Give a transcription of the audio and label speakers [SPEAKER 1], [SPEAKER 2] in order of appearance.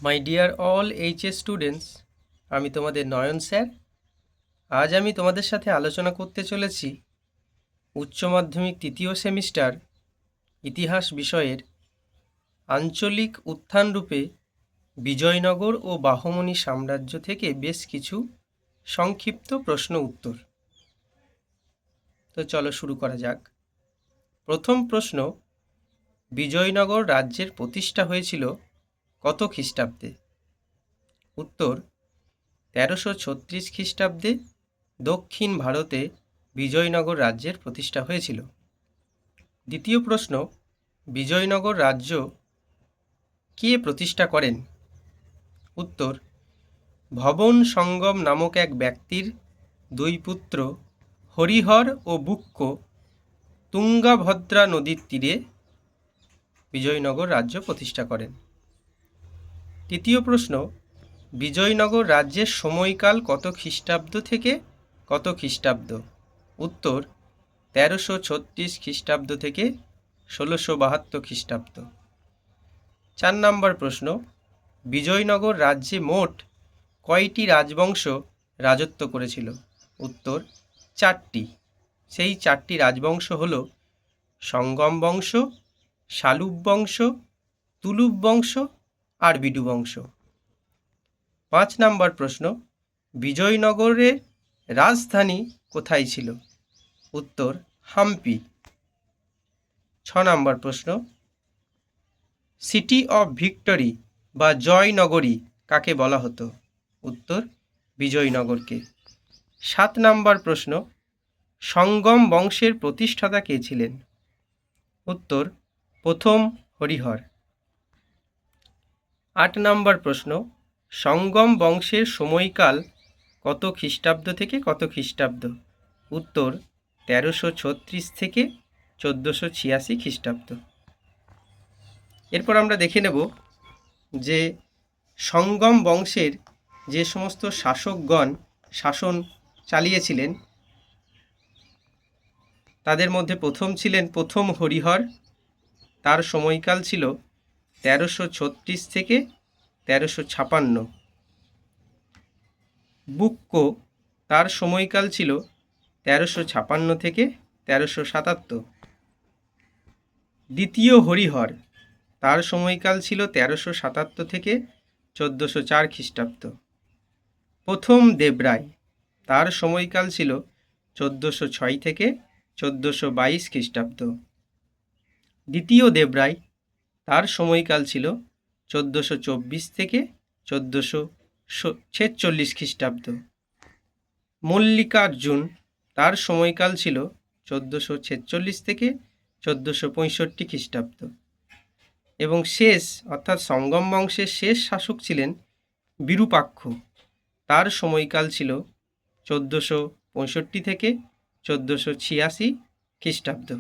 [SPEAKER 1] My dear all HS students, আমি তোমাদের নয়ন sir. আজ আমি তোমাদের সাথে আলোচনা করতে চলেছি উচ্চ মাধ্যমিক তৃতীয় সেমিস্টার ইতিহাস বিষয়ের আঞ্চলিক উত্থানরূপে বিজয়নগর ও বাহমনি সাম্রাজ্য থেকে বেশ কিছু সংক্ষিপ্ত প্রশ্ন উত্তর। তো চলো শুরু করা যাক। প্রথম প্রশ্ন, বিজয়নগর রাজ্যের প্রতিষ্ঠা হয়েছিল কত খ্রিস্টাব্দে? উত্তর 1336 খ্রিস্টাব্দে দক্ষিণ ভারতে বিজয়নগর রাজ্যের প্রতিষ্ঠা হয়েছিল। দ্বিতীয় প্রশ্ন, বিজয়নগর রাজ্য কে প্রতিষ্ঠা করেন? উত্তর ভবন সঙ্গম নামক এক ব্যক্তির দুই পুত্র হরিহর ও বুক্ক তুঙ্গাভদ্রা নদীর তীরে বিজয়নগর রাজ্য প্রতিষ্ঠা করেন। তৃতীয় প্রশ্ন, বিজয়নগর রাজ্যের সময়কাল কত খ্রিস্টাব্দ থেকে কত খ্রিস্টাব্দ? উত্তর 1336 খ্রিস্টাব্দ থেকে 1672 খ্রিস্টাব্দ। 4 নম্বর প্রশ্ন, বিজয়নগর রাজ্যে মোট কয়টি রাজবংশ রাজত্ব করেছিল? উত্তর 4টি। সেই 4টি রাজবংশ হল সঙ্গম বংশ, শালুব বংশ, তুলুব বংশ আর বিডু বংশ। 5 নম্বর প্রশ্ন, বিজয়নগরের রাজধানী কোথায় ছিল? উত্তর হাম্পি। 6 নম্বর প্রশ্ন, সিটি অফ ভিক্টরি বা জয়নগরী কাকে বলা হতো? উত্তর বিজয়নগরকে। 7 নম্বর প্রশ্ন, সঙ্গম বংশের প্রতিষ্ঠাতা কে ছিলেন? উত্তর প্রথম হরিহর। 8 নম্বর প্রশ্ন, সঙ্গম বংশের সময়কাল কত খ্রিস্টাব্দ থেকে কত খ্রিস্টাব্দ? উত্তর 1336 থেকে 1486 খ্রিস্টাব্দ। এরপর আমরা দেখে নেব যে সঙ্গম বংশের যে সমস্ত শাসকগণ শাসন চালিয়েছিলেন তাদের মধ্যে প্রথম ছিলেন প্রথম হরিহর। তার সময়কাল ছিল 1336 থেকে 1356। বুক্ক, তার সময়কাল ছিল 1356 থেকে 1377। দ্বিতীয় হরিহর, তার সময়কাল ছিল 1377 থেকে 1404 খ্রিস্টাব্দ। প্রথম দেবরায়, তার সময়কাল ছিল 1406 থেকে 1422 খ্রিস্টাব্দ। দ্বিতীয় দেবরায়, তার সময়কাল ছিল 1424 থেকে 1446 খ্রিস্টাব্দ। মল্লিকার্জুন, তার সময়কাল ছিল 1446 থেকে 1465 খ্রিস্টাব্দ। এবং শেষ অর্থাৎ সঙ্গম বংশের শেষ শাসক ছিলেন বিরূপাক্ষ, তার সময়কাল ছিল 1465 থেকে 1486 খ্রিস্টাব্দ।